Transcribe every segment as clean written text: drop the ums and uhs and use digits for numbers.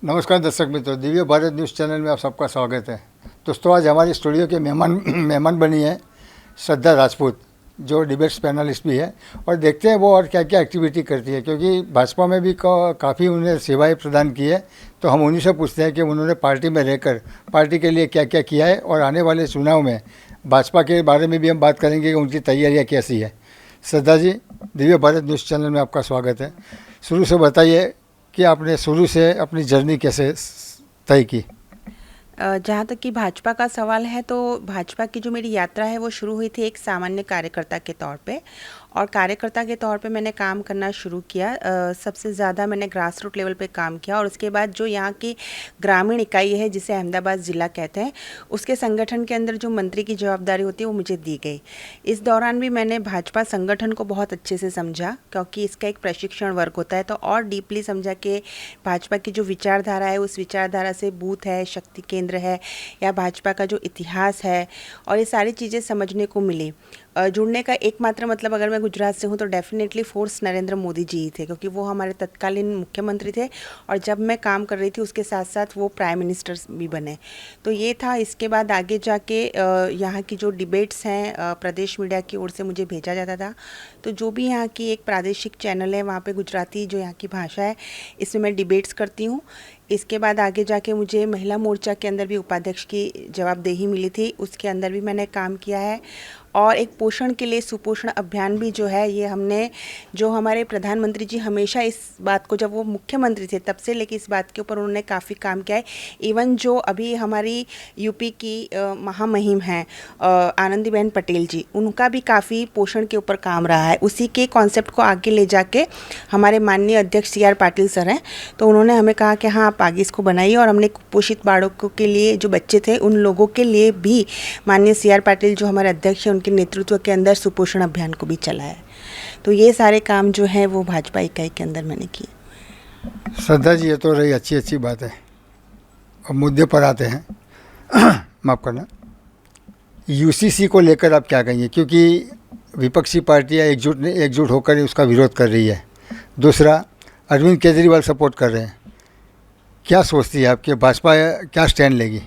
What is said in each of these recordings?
नमस्कार दर्शक मित्रों, दिव्य भारत न्यूज़ चैनल में आप सबका स्वागत है। दोस्तों, आज हमारे स्टूडियो के मेहमान बनी है श्रद्धा राजपूत, जो डिबेट्स पैनलिस्ट भी है। और देखते हैं वो और क्या क्या एक्टिविटी करती है, क्योंकि भाजपा में भी काफ़ी उन्हें सेवाएं प्रदान की है। तो हम उन्हीं से पूछते हैं कि उन्होंने पार्टी में रहकर पार्टी के लिए क्या क्या किया है, और आने वाले चुनाव में भाजपा के बारे में भी हम बात करेंगे कि उनकी तैयारियाँ कैसी है। श्रद्धा जी, दिव्य भारत न्यूज़ चैनल में आपका स्वागत है। शुरू से बताइए कि आपने शुरू से अपनी जर्नी कैसे तय की। जहाँ तक कि भाजपा का सवाल है, तो भाजपा की जो मेरी यात्रा है वो शुरू हुई थी एक सामान्य कार्यकर्ता के तौर पे, और कार्यकर्ता के तौर पे मैंने काम करना शुरू किया। सबसे ज़्यादा मैंने ग्रास रूट लेवल पे काम किया, और उसके बाद जो यहाँ की ग्रामीण इकाई है जिसे अहमदाबाद ज़िला कहते हैं, उसके संगठन के अंदर जो मंत्री की जवाबदारी होती है वो मुझे दी गई। इस दौरान भी मैंने भाजपा संगठन को बहुत अच्छे से समझा, क्योंकि इसका एक प्रशिक्षण वर्ग होता है, तो और डीपली समझा कि भाजपा की जो विचारधारा है उस विचारधारा से बूथ है, शक्ति केंद्र है, या भाजपा का जो इतिहास है, और ये सारी चीज़ें समझने को मिली। जुड़ने का एकमात्र मतलब, अगर मैं गुजरात से हूँ तो डेफिनेटली फोर्स नरेंद्र मोदी जी ही थे, क्योंकि वो हमारे तत्कालीन मुख्यमंत्री थे, और जब मैं काम कर रही थी उसके साथ साथ वो प्राइम मिनिस्टर भी बने। तो ये था। इसके बाद आगे जाके यहाँ की जो डिबेट्स हैं प्रदेश मीडिया की ओर से मुझे भेजा जाता था, तो जो भी यहाँ की एक प्रादेशिक चैनल है वहाँ पे गुजराती जो यहाँ की भाषा है, इसमें मैं डिबेट्स करती हूँ। इसके बाद आगे जाके मुझे महिला मोर्चा के अंदर भी उपाध्यक्ष की जवाबदेही मिली थी, उसके अंदर भी मैंने काम किया है। और एक पोषण के लिए सुपोषण अभियान भी जो है, ये हमने, जो हमारे प्रधानमंत्री जी हमेशा इस बात को, जब वो मुख्यमंत्री थे तब से लेकर इस बात के ऊपर उन्होंने काफ़ी काम किया है। इवन जो अभी हमारी यूपी की महामहिम हैं आनंदीबेन पटेल जी, उनका भी काफ़ी पोषण के ऊपर काम रहा है। उसी के कॉन्सेप्ट को आगे ले जाके हमारे माननीय अध्यक्ष CR पाटिल सर हैं, तो उन्होंने हमें कहा कि हाँ, आप आगे इसको बनाइए। और हमने कुपोषित बालकों के लिए, जो बच्चे थे उन लोगों के लिए भी माननीय CR पाटिल जो हमारे अध्यक्ष हैं उनके नेतृत्व के अंदर सुपोषण अभियान को भी चलाया है। तो ये सारे काम जो है वो भाजपा इकाई के अंदर मैंने किए। श्रद्धा जी, ये तो रही अच्छी बात है। अब मुद्दे पर आते हैं। माफ़ करना, UCC को लेकर आप क्या कहेंगे, क्योंकि विपक्षी पार्टियां एकजुट होकर उसका विरोध कर रही है। दूसरा, अरविंद केजरीवाल सपोर्ट कर रहे हैं। क्या सोचती है आपकी भाजपा क्या स्टैंड लेगी?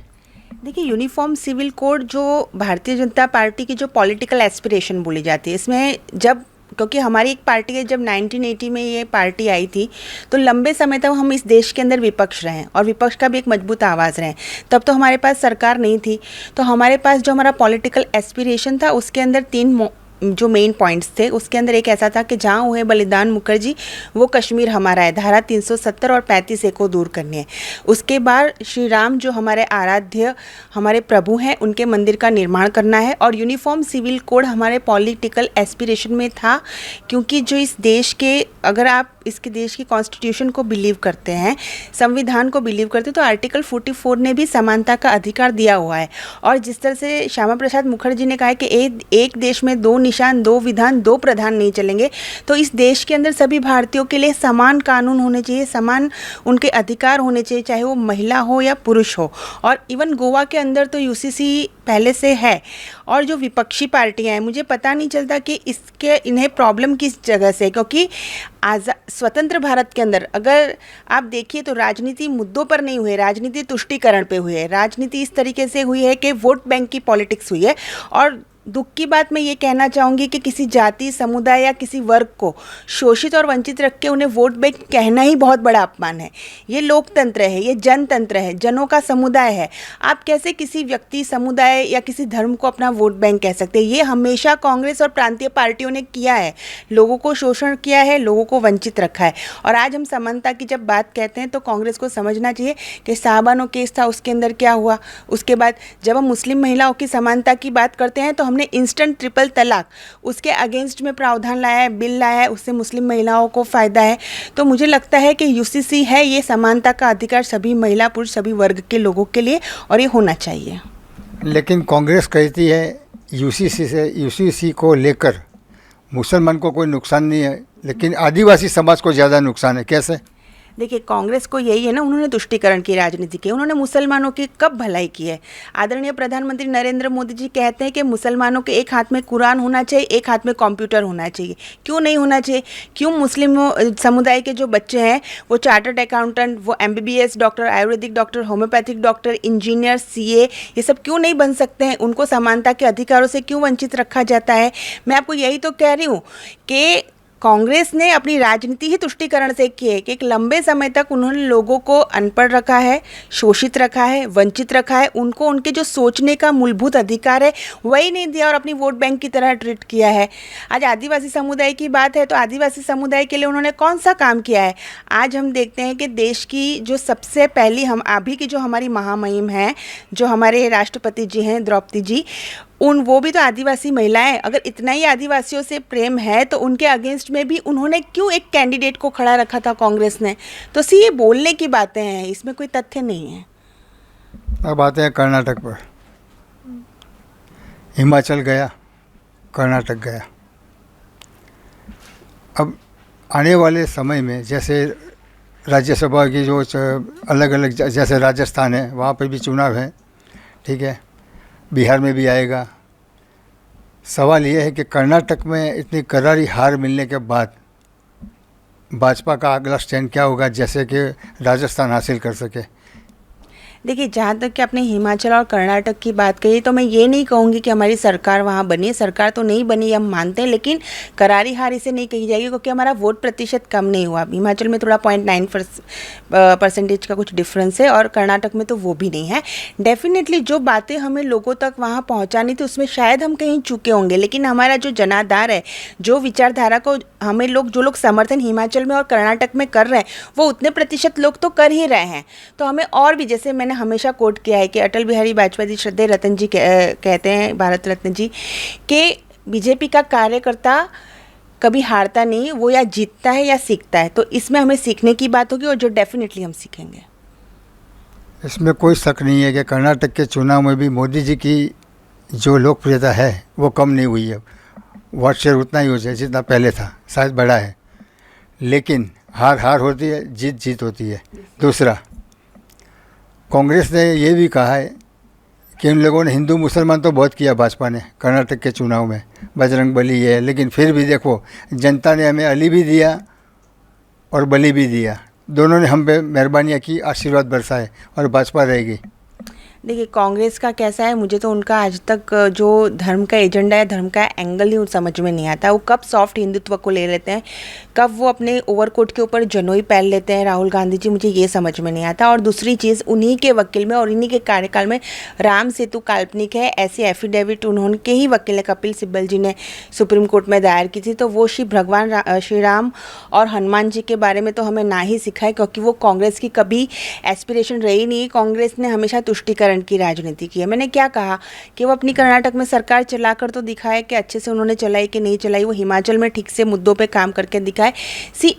देखिए, यूनिफॉर्म सिविल कोड जो भारतीय जनता पार्टी की जो पॉलिटिकल एस्पिरेशन बोली जाती है, इसमें जब, क्योंकि हमारी एक पार्टी है, जब 1980 में ये पार्टी आई थी तो लंबे समय तक हम इस देश के अंदर विपक्ष रहे, और विपक्ष का भी एक मजबूत आवाज़ रहे। तब तो हमारे पास सरकार नहीं थी, तो हमारे पास जो हमारा पॉलिटिकल एस्पिरेशन था उसके अंदर 3 जो मेन पॉइंट्स थे। उसके अंदर एक ऐसा था कि जहाँ हुए बलिदान मुखर्जी, वो कश्मीर हमारा है, धारा 370 और 35A को दूर करनी है। उसके बाद श्री राम जो हमारे आराध्य, हमारे प्रभु हैं, उनके मंदिर का निर्माण करना है। और यूनिफॉर्म सिविल कोड हमारे पॉलिटिकल एस्पिरेशन में था, क्योंकि जो इस देश के, अगर आप इसके देश की कॉन्स्टिट्यूशन को बिलीव करते हैं, संविधान को बिलीव करते हैं, तो आर्टिकल 44 ने भी समानता का अधिकार दिया हुआ है। और जिस तरह से श्यामा प्रसाद मुखर्जी ने कहा है कि एक देश में 2 निशान, 2 विधान, 2 प्रधान नहीं चलेंगे, तो इस देश के अंदर सभी भारतीयों के लिए समान कानून होने चाहिए, समान उनके अधिकार होने चाहिए, चाहे वो महिला हो या पुरुष हो। और इवन गोवा के अंदर तो UCC पहले से है। और जो विपक्षी पार्टियां हैं, मुझे पता नहीं चलता कि इन्हें प्रॉब्लम किस जगह से है, क्योंकि स्वतंत्र भारत के अंदर अगर आप देखिए तो राजनीति मुद्दों पर नहीं हुई है, राजनीति तुष्टीकरण पे हुई है। राजनीति इस तरीके से हुई है कि वोट बैंक की पॉलिटिक्स हुई है। और दुख की बात मैं ये कहना चाहूँगी कि किसी जाति, समुदाय या किसी वर्ग को शोषित और वंचित रख के उन्हें वोट बैंक कहना ही बहुत बड़ा अपमान है। ये लोकतंत्र है, ये जनतंत्र है, जनों का समुदाय है। आप कैसे किसी व्यक्ति, समुदाय या किसी धर्म को अपना वोट बैंक कह सकते हैं? ये हमेशा कांग्रेस और प्रांतीय पार्टियों ने किया है, लोगों को शोषण किया है, लोगों को वंचित रखा है। और आज हम समानता की जब बात कहते हैं तो कांग्रेस को समझना चाहिए कि साहबानो केस था, उसके अंदर क्या हुआ। उसके बाद जब हम मुस्लिम महिलाओं की समानता की बात करते हैं तो हमने इंस्टेंट ट्रिपल तलाक, उसके अगेंस्ट में प्रावधान लाया है, बिल लाया है, उससे मुस्लिम महिलाओं को फ़ायदा है। तो मुझे लगता है कि UCC है ये समानता का अधिकार सभी महिला, पुरुष, सभी वर्ग के लोगों के लिए, और ये होना चाहिए। लेकिन कांग्रेस कहती है UCC को लेकर मुसलमान को कोई नुकसान नहीं है, लेकिन आदिवासी समाज को ज़्यादा नुकसान है। कैसे? देखिए, कांग्रेस को यही है ना, उन्होंने तुष्टीकरण की राजनीति की, उन्होंने मुसलमानों की कब भलाई की है। आदरणीय प्रधानमंत्री नरेंद्र मोदी जी कहते हैं कि मुसलमानों के एक हाथ में कुरान होना चाहिए, एक हाथ में कंप्यूटर होना चाहिए। क्यों नहीं होना चाहिए? क्यों मुस्लिम समुदाय के जो बच्चे हैं वो चार्टर्ड अकाउंटेंट, वो MBBS doctor, Ayurvedic doctor, homeopathic doctor, engineer, CA ये सब क्यों नहीं बन सकते हैं? उनको समानता के अधिकारों से क्यों वंचित रखा जाता है? मैं आपको यही तो कह रही हूँ कि कांग्रेस ने अपनी राजनीति ही तुष्टीकरण से की है कि एक लंबे समय तक उन्होंने लोगों को अनपढ़ रखा है, शोषित रखा है, वंचित रखा है, उनको उनके जो सोचने का मूलभूत अधिकार है वही नहीं दिया और अपनी वोट बैंक की तरह ट्रीट किया है। आज आदिवासी समुदाय की बात है तो आदिवासी समुदाय के लिए उन्होंने कौन सा काम किया है? आज हम देखते हैं कि देश की जो सबसे पहली हम अभी की जो हमारी महामहिम हैं, जो हमारे राष्ट्रपति जी हैं द्रौपदी जी, वो भी तो आदिवासी महिलाएं। अगर इतना ही आदिवासियों से प्रेम है तो उनके अगेंस्ट में भी उन्होंने क्यों एक कैंडिडेट को खड़ा रखा था कांग्रेस ने? तो ये बोलने की बातें हैं, इसमें कोई तथ्य नहीं है। अब आते हैं कर्नाटक पर। हिमाचल गया, कर्नाटक गया। अब आने वाले समय में जैसे राज्यसभा की जो अलग अलग जैसे राजस्थान है वहाँ पर भी चुनाव है, ठीक है, बिहार में भी आएगा। सवाल ये है कि कर्नाटक में इतनी करारी हार मिलने के बाद भाजपा का अगला स्टैंड क्या होगा, जैसे कि राजस्थान हासिल कर सके। देखिए, जहाँ तक कि आपने हिमाचल और कर्नाटक की बात कही तो मैं ये नहीं कहूँगी कि हमारी सरकार वहाँ बनी है। सरकार तो नहीं बनी, हम मानते हैं, लेकिन करारी हार इसे नहीं कही जाएगी क्योंकि हमारा वोट प्रतिशत कम नहीं हुआ। हिमाचल में थोड़ा 0.9% का कुछ डिफरेंस है और कर्नाटक में तो वो भी नहीं है। डेफिनेटली जो बातें हमें लोगों तक वहाँ पहुँचानी थी उसमें शायद हम कहीं चूके होंगे, लेकिन हमारा जो जनाधार है, जो विचारधारा को हमें जो लोग समर्थन हिमाचल में और कर्नाटक में कर रहे हैं वो उतने प्रतिशत लोग तो कर ही रहे हैं। तो हमें और भी, जैसे मैंने हमेशा कोट किया है कि अटल बिहारी वाजपेयी जी, श्रद्धेय रतन जी कहते हैं, भारत रत्न जी, कि बीजेपी का कार्यकर्ता कभी हारता नहीं, वो या जीतता है या सीखता है। तो इसमें हमें सीखने की बात होगी और जो डेफिनेटली हम सीखेंगे। इसमें कोई शक नहीं है कि कर्नाटक के चुनाव में भी मोदी जी की जो लोकप्रियता है वो कम नहीं हुई है। वोट शेयर उतना ही हो जाए जितना पहले था, शायद बढ़ा है, लेकिन हार हार होती है, जीत जीत होती है। दूसरा, कांग्रेस ने ये भी कहा है कि इन लोगों ने हिंदू मुसलमान तो बहुत किया भाजपा ने कर्नाटक के चुनाव में, बजरंग बली है, लेकिन फिर भी देखो जनता ने हमें अली भी दिया और बली भी दिया, दोनों ने हम पे मेहरबानियाँ की, आशीर्वाद बरसाए और भाजपा रहेगी। देखिए, कांग्रेस का कैसा है, मुझे तो उनका आज तक जो धर्म का एजेंडा है, धर्म का एंगल ही समझ में नहीं आता। वो कब सॉफ्ट हिंदुत्व को ले लेते हैं, कब वो अपने ओवरकोट के ऊपर जनोई पहन लेते हैं राहुल गांधी जी, मुझे ये समझ में नहीं आता। और दूसरी चीज़, उन्हीं के वकील में और इन्हीं के कार्यकाल में राम सेतु काल्पनिक है, ऐसी एफिडेविट उन्होंने के ही वकील कपिल सिब्बल जी ने सुप्रीम कोर्ट में दायर की थी। तो वो श्री राम और हनुमान जी के बारे में तो हमें ना ही सिखाए, क्योंकि वो कांग्रेस की कभी एस्पिरेशन रही नहीं। कांग्रेस ने हमेशा तुष्टीकरण की राजनीति की है। मैंने क्या कहा कि वो अपनी कर्नाटक में सरकार चलाकर तो दिखाए कि अच्छे से उन्होंने चलाई कि नहीं चलाई, वो हिमाचल में ठीक से मुद्दों पे काम करके दिखाए।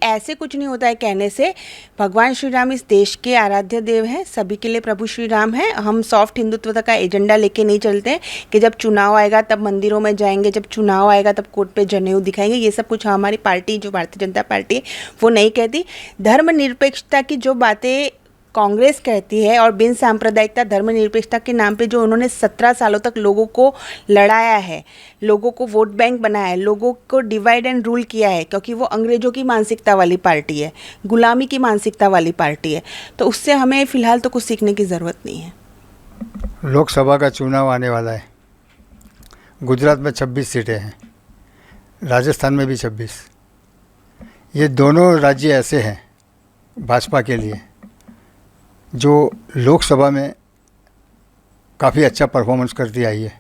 ऐसे कुछ नहीं होता है कहने से। भगवान श्री राम इस देश के आराध्य देव हैं, सभी के लिए प्रभु श्री राम हैं। हम सॉफ्ट हिंदुत्व का एजेंडा लेके नहीं चलते हैं कि जब चुनाव आएगा तब मंदिरों में जाएंगे, जब चुनाव आएगा तब कोर्ट पे जनेऊ दिखाएंगे। ये सब कुछ हमारी पार्टी, जो भारतीय जनता पार्टी है, वो नहीं कहती। धर्मनिरपेक्षता की जो बातें कांग्रेस कहती है और बिन सांप्रदायिकता, धर्मनिरपेक्षता के नाम पे जो उन्होंने 17 सालों तक लोगों को लड़ाया है, लोगों को वोट बैंक बनाया है, लोगों को डिवाइड एंड रूल किया है, क्योंकि वो अंग्रेजों की मानसिकता वाली पार्टी है, गुलामी की मानसिकता वाली पार्टी है। तो उससे हमें फ़िलहाल तो कुछ सीखने की ज़रूरत नहीं है। लोकसभा का चुनाव आने वाला है। गुजरात में 26 सीटें हैं, राजस्थान में भी 26। ये दोनों राज्य ऐसे हैं भाजपा के लिए जो लोकसभा में काफ़ी अच्छा परफॉर्मेंस करती आई है।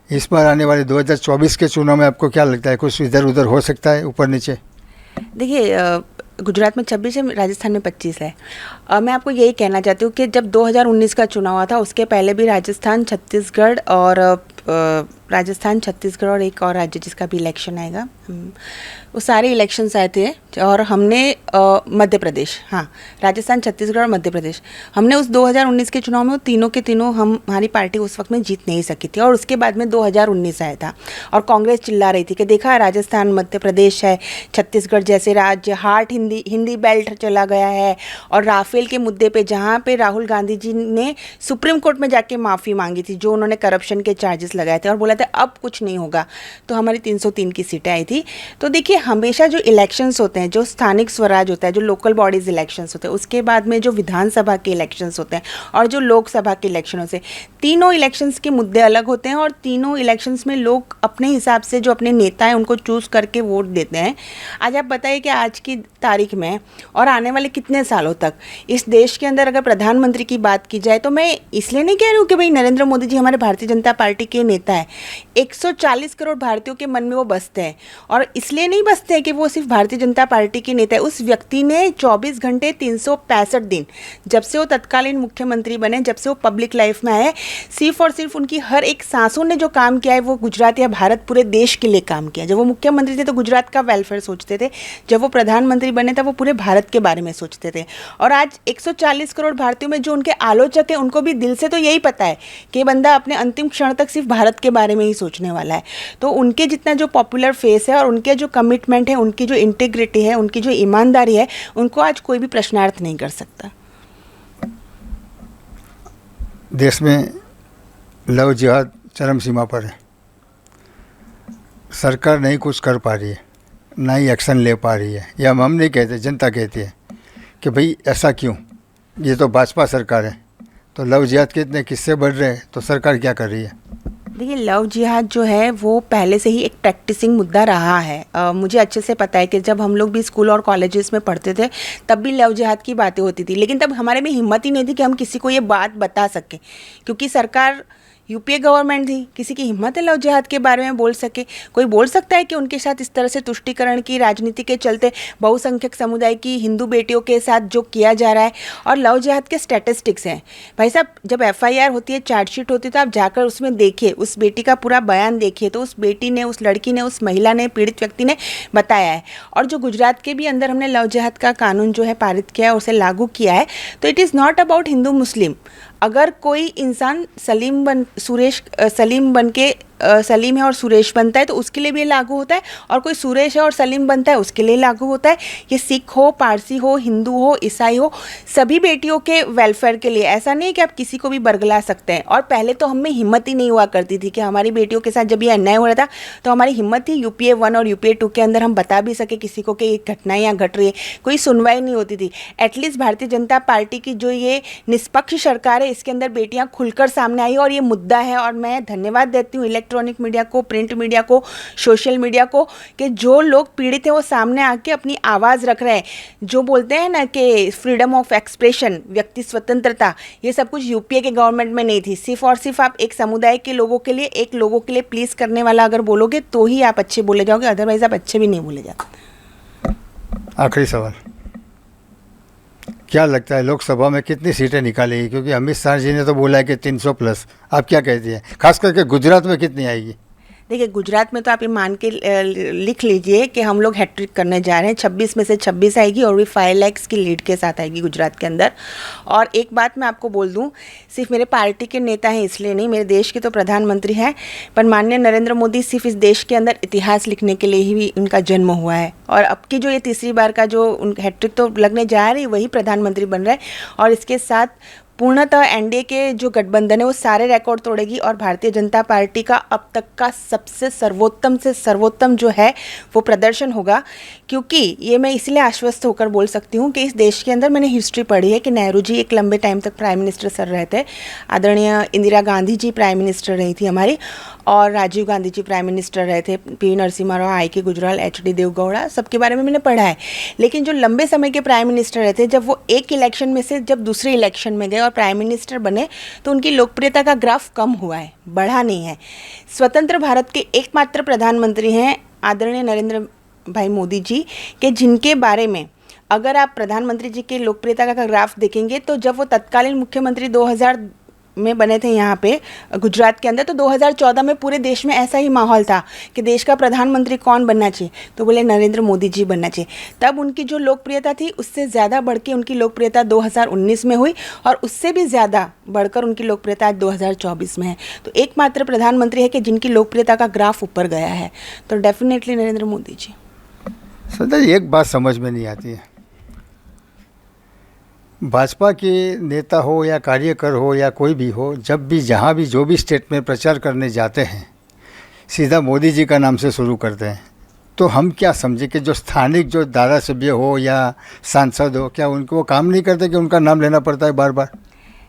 इस बार आने वाले 2024 के चुनाव में आपको क्या लगता है, कुछ इधर उधर हो सकता है, ऊपर नीचे? देखिए, गुजरात में 26 है, राजस्थान में 25 है। मैं आपको यही कहना चाहती हूँ कि जब 2019 का चुनाव हुआ था उसके पहले भी राजस्थान, छत्तीसगढ़ और राजस्थान, छत्तीसगढ़ और एक और राज्य जिसका भी इलेक्शन आएगा, वो सारे इलेक्शंस आए थे और हमने मध्य प्रदेश, हाँ, राजस्थान, छत्तीसगढ़ और मध्य प्रदेश, हमने उस 2019 के चुनाव में वो तीनों के तीनों हमारी पार्टी उस वक्त में जीत नहीं सकी थी। और उसके बाद में 2019 आया था और कांग्रेस चिल्ला रही थी कि देखा राजस्थान, मध्य प्रदेश है, छत्तीसगढ़ जैसे राज्य, हार्ट हिंदी बेल्ट चला गया है। और राफेल के मुद्दे पे जहाँ पे राहुल गांधी जी ने सुप्रीम कोर्ट में जाके माफ़ी मांगी थी, जो उन्होंने करप्शन के चार्जेस लगाए थे और बोला था अब कुछ नहीं होगा, तो हमारी 303 की सीटें आई थी। तो देखिए हमेशा जो इलेक्शंस होते हैं, जो स्थानिक स्वराज होता है, जो लोकल बॉडीज़ इलेक्शंस होते हैं, उसके बाद में जो विधानसभा के इलेक्शंस होते हैं और जो लोकसभा के इलेक्शन होते हैं, तीनों इलेक्शंस के मुद्दे अलग होते हैं और तीनों इलेक्शंस में लोग अपने हिसाब से जो अपने नेता हैं उनको चूज़ करके वोट देते हैं। आज आप बताइए कि आज की तारीख में और आने वाले कितने सालों तक इस देश के अंदर अगर प्रधानमंत्री की बात की जाए, तो मैं इसलिए नहीं कह रही हूँ कि भाई नरेंद्र मोदी जी हमारे भारतीय जनता पार्टी के नेता है, 140 करोड़ भारतीयों के मन में वो बसते हैं और इसलिए नहीं बसते हैं कि वो सिर्फ भारतीय जनता पार्टी के नेता है। उस व्यक्ति ने 24 घंटे 365 दिन, जब से वो तत्कालीन मुख्यमंत्री बने, जब से वो पब्लिक लाइफ में आए, सिर्फ और सिर्फ उनकी हर एक सांसों ने जो काम किया है वो गुजरात या भारत पूरे देश के लिए काम किया। जब वो मुख्यमंत्री थे तो गुजरात का वेलफेयर सोचते थे, जब वो प्रधानमंत्री बने तब वो पूरे भारत के बारे में सोचते थे। और आज 140 करोड़ भारतीयों में जो उनके आलोचक हैं उनको भी दिल से तो यही पता है कि बंदा अपने अंतिम क्षण तक सिर्फ भारत के बारे में ही सोचने वाला है। तो उनके जितना जो पॉपुलर फेस है और उनके जो कमिटमेंट है, उनकी जो इंटीग्रिटी है, उनकी जो ईमानदारी है, उनको आज कोई भी प्रश्नार्थ नहीं कर सकता। देश में लव जिहाद चरम सीमा पर है। सरकार नहीं कुछ कर पा रही है, ना ही एक्शन ले पा रही है। या हम नहीं कहते, जनता कहती है कि भाई ऐसा क्यों, ये तो भाजपा सरकार है, तो लव जिहाद के इतने किस्से बढ़ रहे हैं, तो सरकार क्या कर रही है? देखिए लव जिहाद जो है वो पहले से ही एक प्रैक्टिसिंग मुद्दा रहा है। मुझे अच्छे से पता है कि जब हम लोग भी स्कूल और कॉलेजेस में पढ़ते थे तब भी लव जिहाद की बातें होती थी, लेकिन तब हमारे में हिम्मत ही नहीं थी कि हम किसी को ये बात बता सकें, क्योंकि सरकार यूपीए गवर्नमेंट थी, किसी की हिम्मत है लव जिहाद के बारे में बोल सके? कोई बोल सकता है कि उनके साथ इस तरह से तुष्टीकरण की राजनीति के चलते बहुसंख्यक समुदाय की हिंदू बेटियों के साथ जो किया जा रहा है? और लव जिहाद के स्टैटिस्टिक्स हैं भाई साहब, जब एफआईआर होती है, चार्जशीट होती है, तो आप जाकर उसमें देखिए, उस बेटी का पूरा बयान देखिए, तो उस बेटी ने, उस लड़की ने, उस महिला ने, पीड़ित व्यक्ति ने बताया है। और जो गुजरात के भी अंदर हमने लव जिहाद का कानून जो है पारित किया है, उसे लागू किया है, तो it is not about Hindu Muslim. अगर कोई इंसान सलीम है और सुरेश बनता है तो उसके लिए भी लागू होता है, और कोई सुरेश है और सलीम बनता है उसके लिए लागू होता है। ये सिख हो, पारसी हो, हिंदू हो, ईसाई हो, सभी बेटियों के वेलफेयर के लिए। ऐसा नहीं है कि आप किसी को भी बरगला सकते हैं। और पहले तो हम में हिम्मत ही नहीं हुआ करती थी कि हमारी बेटियों के साथ जब ये अन्याय हो रहा था तो हमारी हिम्मत थी यूपीए 1 और यूपीए 2 के अंदर हम बता भी सके किसी को कि ये घटना यहाँ घट रही है, कोई सुनवाई नहीं होती थी। एटलीस्ट भारतीय जनता पार्टी की जो ये निष्पक्ष सरकार है, इसके अंदर बेटियाँ खुलकर सामने आई और ये मुद्दा है। और मैं धन्यवाद देती हूँ इलेक्ट्रॉनिक मीडिया को, प्रिंट मीडिया को, सोशल मीडिया को, कि जो लोग पीड़ित हैं वो सामने आके अपनी आवाज़ रख रहे हैं। जो बोलते हैं ना कि फ्रीडम ऑफ एक्सप्रेशन, व्यक्ति स्वतंत्रता, ये सब कुछ यूपीए के गवर्नमेंट में नहीं थी। सिर्फ और सिर्फ आप एक समुदाय के लोगों के लिए, एक लोगों के लिए प्लीज़ करने वाला अगर बोलोगे तो ही आप अच्छे बोले जाओगे, अदरवाइज आप अच्छे भी नहीं बोले जाते। आखिरी सवाल, क्या लगता है लोकसभा में कितनी सीटें निकालेगी? क्योंकि अमित शाह जी ने तो बोला है कि 300 प्लस। आप क्या कहती हैं, खास करके गुजरात में कितनी आएगी? देखिए गुजरात में तो आप ये मान के लिख लीजिए कि हम लोग हैट्रिक करने जा रहे हैं। 26 में से 26 आएगी और भी 5 लाख की लीड के साथ आएगी गुजरात के अंदर। और एक बात मैं आपको बोल दूं, सिर्फ मेरे पार्टी के नेता हैं इसलिए नहीं, मेरे देश के तो प्रधानमंत्री हैं, पर माननीय नरेंद्र मोदी सिर्फ इस देश के अंदर इतिहास लिखने के लिए ही उनका जन्म हुआ है। और अब की जो ये तीसरी बार का जो हैट्रिक तो लगने जा रही, वही प्रधानमंत्री बन रहे हैं। और इसके साथ पूर्णतः एनडीए के जो गठबंधन है वो सारे रिकॉर्ड तोड़ेगी और भारतीय जनता पार्टी का अब तक का सबसे सर्वोत्तम से सर्वोत्तम जो है वो प्रदर्शन होगा। क्योंकि ये मैं इसलिए आश्वस्त होकर बोल सकती हूँ कि इस देश के अंदर मैंने हिस्ट्री पढ़ी है कि नेहरू जी एक लंबे टाइम तक प्राइम मिनिस्टर सर रहे थे, आदरणीय इंदिरा गांधी जी प्राइम मिनिस्टर रही थी हमारी, और राजीव गांधी जी प्राइम मिनिस्टर रहे थे, पी नरसिम्हा राव, आई के गुजराल, एच.डी. देवगौड़ा, सबके बारे में मैंने पढ़ा है। लेकिन जो लंबे समय के प्राइम मिनिस्टर रहे थे, जब वो एक इलेक्शन में से जब दूसरे इलेक्शन में गए और प्राइम मिनिस्टर बने तो उनकी लोकप्रियता का ग्राफ कम हुआ है, बढ़ा नहीं है। स्वतंत्र भारत के एकमात्र प्रधानमंत्री हैं आदरणीय नरेंद्र भाई मोदी जी, के जिनके बारे में अगर आप प्रधानमंत्री जी के लोकप्रियता का ग्राफ देखेंगे तो जब वो तत्कालीन मुख्यमंत्री में बने थे यहाँ पे गुजरात के अंदर, तो 2014 में पूरे देश में ऐसा ही माहौल था कि देश का प्रधानमंत्री कौन बनना चाहिए, तो बोले नरेंद्र मोदी जी बनना चाहिए। तब उनकी जो लोकप्रियता थी उससे ज़्यादा बढ़ के उनकी लोकप्रियता 2019 में हुई और उससे भी ज़्यादा बढ़कर उनकी लोकप्रियता आज 2024 में है। तो एकमात्र प्रधानमंत्री है कि जिनकी लोकप्रियता का ग्राफ ऊपर गया है, तो डेफिनेटली नरेंद्र मोदी जी। सदा एक बात समझ में नहीं आती है, भाजपा के नेता हो या कार्यकर हो या कोई भी हो, जब भी जहाँ भी जो भी स्टेट में प्रचार करने जाते हैं सीधा मोदी जी का नाम से शुरू करते हैं। तो हम क्या समझे कि जो स्थानिक जो धारासभ्य हो या सांसद हो, क्या उनको काम नहीं करते कि उनका नाम लेना पड़ता है बार बार?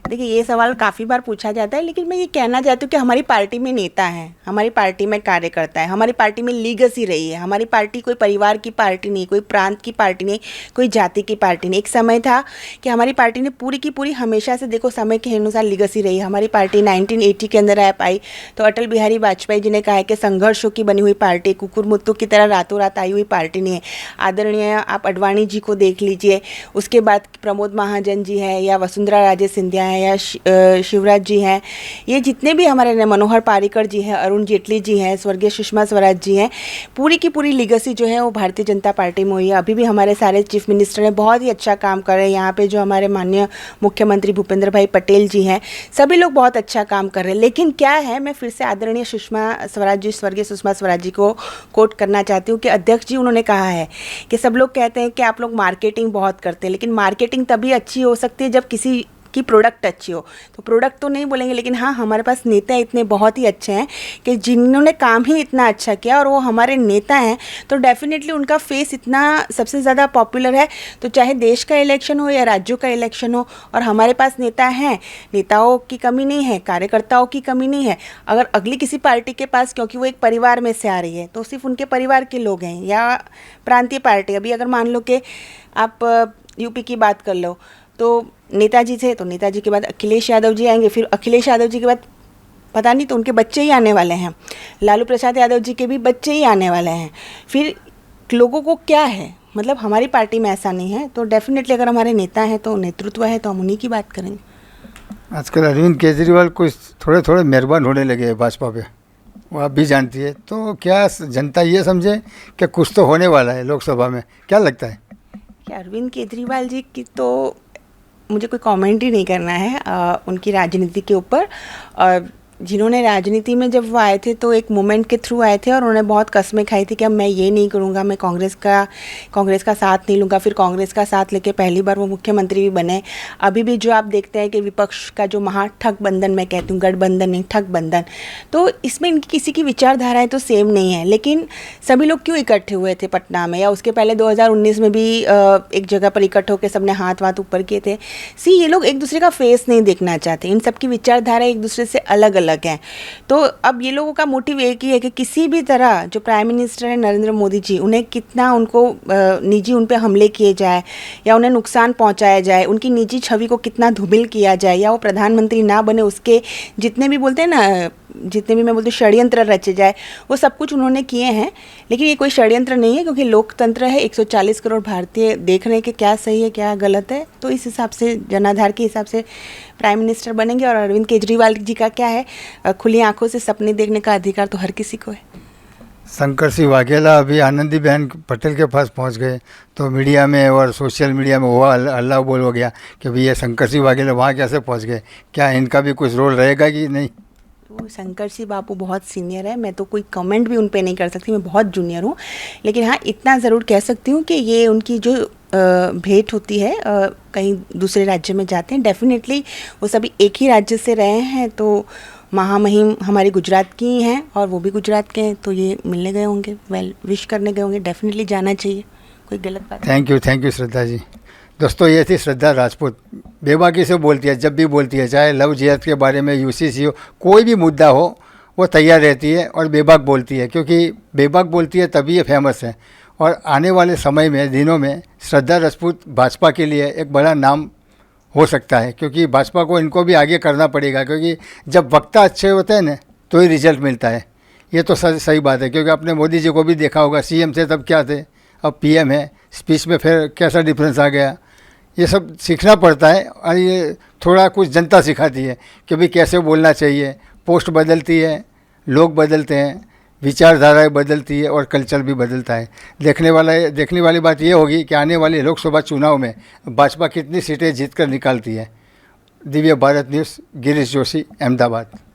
देखिए, ये सवाल काफ़ी बार पूछा जाता है, लेकिन मैं ये कहना चाहती हूँ कि हमारी पार्टी में नेता हैं, हमारी पार्टी में कार्यकर्ता है, हमारी पार्टी में लीगेसी रही है। हमारी पार्टी कोई परिवार की पार्टी नहीं, कोई प्रांत की पार्टी नहीं, कोई जाति की पार्टी नहीं। एक समय था कि हमारी पार्टी ने पूरी की पूरी हमेशा से, देखो समय के अनुसार लीगेसी रही है। हमारी पार्टी 1980 के अंदर आ पाई, तो अटल बिहारी वाजपेयी जी ने कहा है कि संघर्षों की बनी हुई पार्टी, कुकुर मुत्तू की तरह रातों रात आई हुई पार्टी नहीं है। आदरणीय आप अडवाणी जी को देख लीजिए, उसके बाद प्रमोद महाजन जी है या वसुंधरा राजे सिंधिया है या शिवराज जी हैं, ये जितने भी हमारे मनोहर पारिकर जी हैं, अरुण जेटली जी हैं, स्वर्गीय सुषमा स्वराज जी हैं, पूरी की पूरी लीगेसी जो है वो भारतीय जनता पार्टी में हुई है। अभी भी हमारे सारे चीफ मिनिस्टर ने बहुत ही अच्छा काम कर रहे हैं। यहाँ पे जो हमारे माननीय मुख्यमंत्री भूपेंद्र भाई पटेल जी हैं, सभी लोग बहुत अच्छा काम कर रहे हैं। लेकिन क्या है, मैं फिर से आदरणीय सुषमा स्वराज जी, स्वर्गीय सुषमा स्वराज जी को कोट करना चाहती हूँ कि अध्यक्ष जी उन्होंने कहा है कि सब लोग कहते हैं कि आप लोग मार्केटिंग बहुत करते हैं, लेकिन मार्केटिंग तभी अच्छी हो सकती है जब किसी की प्रोडक्ट अच्छी हो। तो प्रोडक्ट तो नहीं बोलेंगे, लेकिन हाँ, हमारे पास नेता इतने बहुत ही अच्छे हैं कि जिन्होंने काम ही इतना अच्छा किया और वो हमारे नेता हैं, तो डेफिनेटली उनका फेस इतना सबसे ज़्यादा पॉपुलर है। तो चाहे देश का इलेक्शन हो या राज्यों का इलेक्शन हो, और हमारे पास नेता हैं, नेताओं की कमी नहीं है, कार्यकर्ताओं की कमी नहीं है। अगर अगली किसी पार्टी के पास, क्योंकि वो एक परिवार में से आ रही है, तो सिर्फ उनके परिवार के लोग हैं या प्रांतीय पार्टी, अभी अगर मान लो कि आप यूपी की बात कर लो, तो नेताजी थे, तो नेताजी के बाद अखिलेश यादव जी आएंगे, फिर अखिलेश यादव जी के बाद पता नहीं तो उनके बच्चे ही आने वाले हैं, लालू प्रसाद यादव जी के भी बच्चे ही आने वाले हैं। फिर लोगों को क्या है, मतलब हमारी पार्टी में ऐसा नहीं है। तो डेफिनेटली अगर हमारे नेता हैं तो नेतृत्व है, तो हम उन्हीं की बात करेंगे। आजकल अरविंद केजरीवाल कुछ थोड़े थोड़े मेहरबान होने लगे हैं भाजपा पे, वो आप भी जानती है। तो क्या जनता ये समझे कि कुछ तो होने वाला है लोकसभा में? क्या लगता है कि अरविंद केजरीवाल जी की तो मुझे कोई कमेंट ही नहीं करना है उनकी राजनीति के ऊपर। जिन्होंने राजनीति में जब वो आए थे तो एक मूवमेंट के थ्रू आए थे और उन्होंने बहुत कस्में खाई थी कि अब मैं ये नहीं करूँगा, मैं कांग्रेस का साथ नहीं लूँगा। फिर कांग्रेस का साथ लेके पहली बार वो मुख्यमंत्री भी बने। अभी भी जो आप देखते हैं कि विपक्ष का जो महाठगबंधन, मैं कहती हूँ गठबंधन नहीं ठगबंधन, तो इसमें इनकी किसी की विचारधाराएँ तो सेम नहीं है। लेकिन सभी लोग क्यों इकट्ठे हुए थे पटना में, या उसके पहले 2019 में भी एक जगह पर इकट्ठे होकर सबने हाथ वाथ ऊपर किए थे। ये लोग एक दूसरे का फेस नहीं देखना चाहते, इन सबकी विचारधारा एक दूसरे से अलग अलग हैं। तो अब ये लोगों का मोटिव एक ही है कि किसी भी तरह जो प्राइम मिनिस्टर है नरेंद्र मोदी जी, उन्हें कितना उनको निजी उन पे हमले किए जाए या उन्हें नुकसान पहुंचाया जाए, उनकी निजी छवि को कितना धूमिल किया जाए, या वो प्रधानमंत्री ना बने उसके जितने भी बोलते हैं ना, जितने भी मैं बोलती हूँ षड्यंत्र रचे जाए, वो सब कुछ उन्होंने किए हैं। लेकिन ये कोई षड्यंत्र नहीं है, क्योंकि लोकतंत्र है, 140 करोड़ भारतीय देख रहे हैं कि क्या सही है क्या गलत है। तो इस हिसाब से जनाधार के हिसाब से प्राइम मिनिस्टर बनेंगे। और अरविंद केजरीवाल जी का क्या है, खुली आंखों से सपने देखने का अधिकार तो हर किसी को है। शंकर सिंह वाघेला अभी आनंदीबेन पटेल के पास पहुंच गए, तो मीडिया में और सोशल मीडिया में हुआ हल्ला बोल हो गया कि भैया शंकर सिंह वाघेला वहाँ कैसे पहुंच गए, क्या इनका भी कुछ रोल रहेगा कि नहीं? तो शंकर सिंह बापू बहुत सीनियर है, मैं तो कोई कमेंट भी उन पे नहीं कर सकती, मैं बहुत जूनियर हूँ। लेकिन हाँ, इतना ज़रूर कह सकती हूँ कि ये उनकी जो भेंट होती है, कहीं दूसरे राज्य में जाते हैं, डेफिनेटली वो सभी एक ही राज्य से रहे हैं, तो महामहिम हमारी गुजरात की ही हैं और वो भी गुजरात के हैं, तो ये मिलने गए होंगे, वेल विश करने गए होंगे, डेफिनेटली जाना चाहिए, कोई गलत बात। Thank you Shraddha ji. दोस्तों, ये थी श्रद्धा राजपूत, बेबाकी से बोलती है, जब भी बोलती है, चाहे लव जिहाद के बारे में, यूसीसी हो, कोई भी मुद्दा हो, वो तैयार रहती है और बेबाक बोलती है, क्योंकि बेबाक बोलती है तभी ये फेमस है। और आने वाले समय में, दिनों में, श्रद्धा राजपूत भाजपा के लिए एक बड़ा नाम हो सकता है, क्योंकि भाजपा को इनको भी आगे करना पड़ेगा, क्योंकि जब वक्ता अच्छे होते हैं ना तो ही रिजल्ट मिलता है। ये तो सही बात है, क्योंकि आपने मोदी जी को भी देखा होगा, सीएम थे तब क्या थे, अब पीएम है, स्पीच में फिर कैसा डिफरेंस आ गया। ये सब सीखना पड़ता है और ये थोड़ा कुछ जनता सिखाती है कि भाई कैसे बोलना चाहिए। पोस्ट बदलती है, लोग बदलते हैं, विचारधाराएं बदलती है और कल्चर भी बदलता है। देखने वाली बात ये होगी कि आने वाले लोकसभा चुनाव में भाजपा कितनी सीटें जीत कर निकालती है। दिव्य भारत न्यूज़, गिरीश जोशी, अहमदाबाद।